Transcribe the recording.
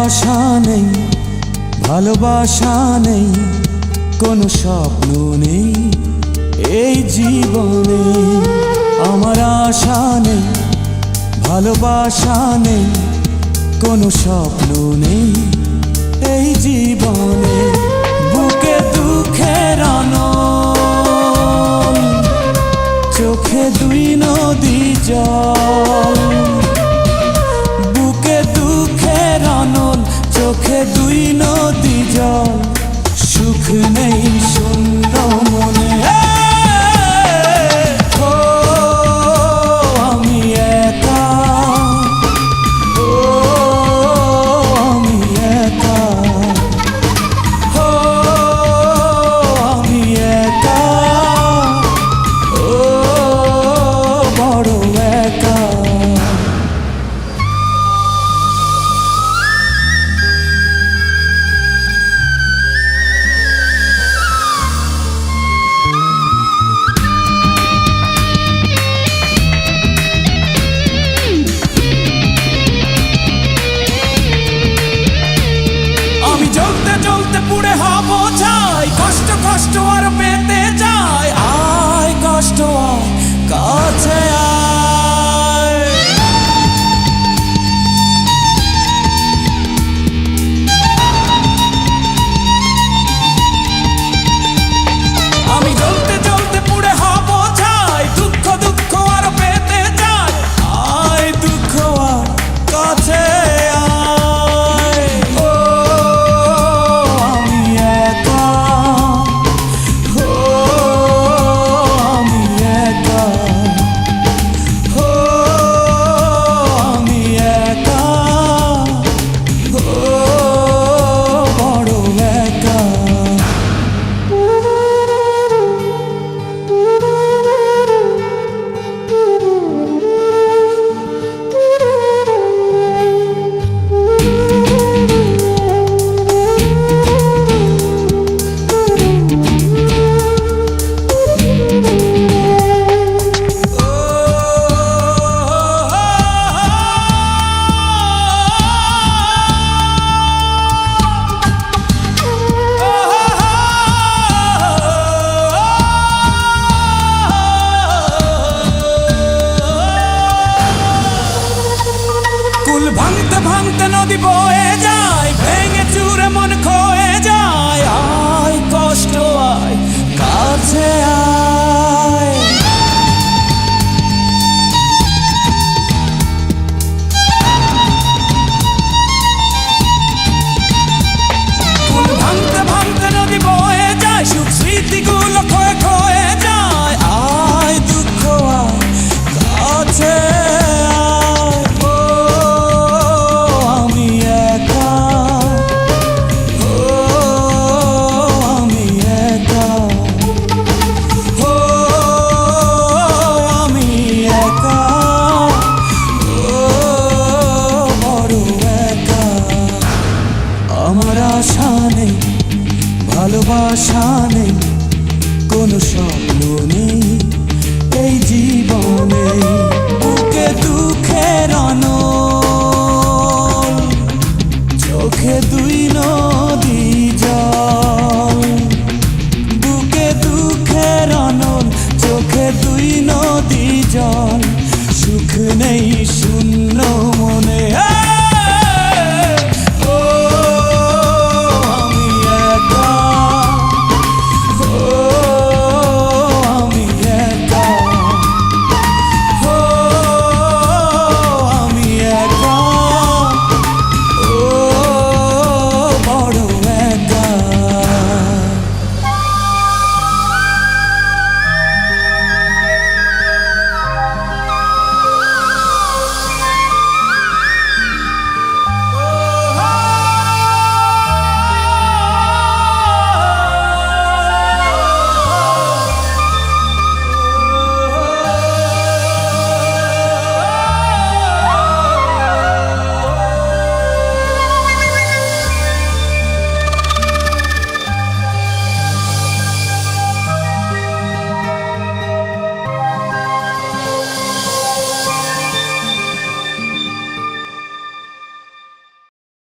আশা নেই, ভালোবাসা নেই, কোনো স্বপ্ন নেই এই জীবনে। আমার আশা নেই, ভালোবাসা নেই, কোনো স্বপ্ন নেই এই জীবনে। বুকে দুঃখের আনল, চোখে দুই নদী জল। বুকে দুঃখের আনল, চোখে দুই নদী জল। সুখ নেই শূন্য মনে, ও আমি একা, ও আমি একা, ও আমি একা, ও বড় একা। জ্বলতে পুড়ে হব ছাই, কষ্ট কষ্ট আর পেতে যায়। আয় কষ্ট আয়, কাছে আয়। আমি জ্বলতে জ্বলতে পুড়ে হব ছাই, দুঃখ দুঃখ আর পেতে যায়। আয় দুঃখ আয়, কাছে ভাঙতে ভাঙতে নদী বয়ে যায়, ভেঙে চুরে মন খয়ে যায়। আয় কষ্ট আয়, কাছে আয়। ভাঙতে ভাঙতে নদী বয়ে যায়, সুখ স্মৃতিগুলো খয়ে খয়ে যায়। আয় দুঃখ আয়, কাছে আশা নেই, ভালোবাসা নেই, কোনো স্বপ্ন নেই এই জীবনে। বুকে দুঃখের আনল, চোখে দুই নদী জল। বুকে দুঃখের আনল, চোখে দুই নদী জল। সুখ নেই